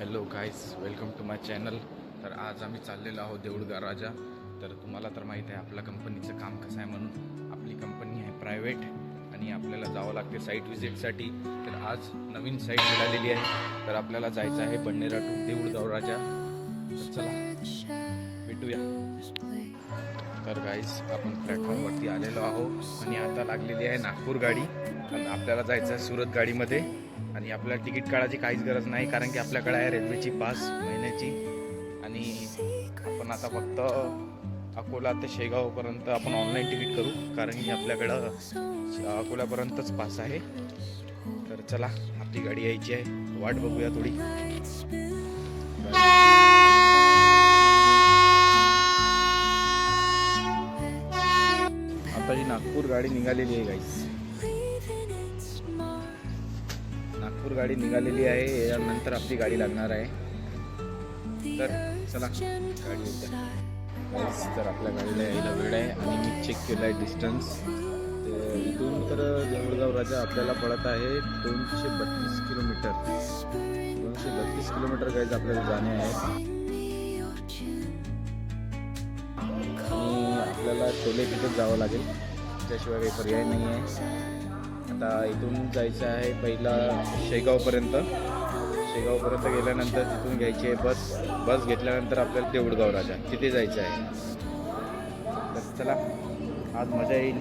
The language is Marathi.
Hello guys, welcome to my channel. तर आज आम्ही चाललेलो आहोत देऊळगाव राजा. तर तुम्हाला तर माहीत आहे आपल्या कंपनीचं काम कसं आहे. म्हणून आपली कंपनी आहे प्रायव्हेट आणि आपल्याला जावं लागते साईट व्हिजिटसाठी. तर आज नवीन साईट मिळालेली आहे. तर आपल्याला जायचं आहे बन्नेरा टू देऊळगाव राजा. तर चला भेटूया. तर गाईज, आपण प्लॅटफॉर्मवरती आलेलो आहोत आणि आता लागलेली आहे नागपूर गाडी. आणि आपल्याला जायचं आहे सुरत गाडीमध्ये. आणि आपल्याला तिकीट काढायची काहीच गरज नाही, कारण की आपल्याकडे आहे रेल्वेची पास महिन्याची. आणि आपण आता फक्त अकोला ते शेगावपर्यंत आपण ऑनलाईन तिकीट करू, कारण की आपल्याकडं अकोल्यापर्यंतच पास आहे. तर चला, आपली गाडी यायची आहे, वाट बघूया थोडी. आता ही नागपूर गाडी निघालेली आहे गाईस. नागपूर गाडी निघालेली आहे, यानंतर आपली गाडी लागणार आहे. तर चला गाडी येते. तर आपल्या गाडीला यायला वेळ आहे आणि मी चेक केलं आहे डिस्टन्स. इथून तर देऊळगाव राजा आपल्याला पडत आहे 232 किलोमीटर. 232 किलोमीटर गाईज आपल्याला जाणे आहे. आणि आपल्याला छोले तिथेच जावं लागेल, त्याशिवाय काही पर्याय नाही आहे. आता इथून जायचं आहे पहिला शेगावपर्यंत गेल्यानंतर तिथून घ्यायची आहे बस घेतल्यानंतर आपल्याला देऊळगाव राजा तिथे जायचं आहे. तर चला, आज मजा येईल.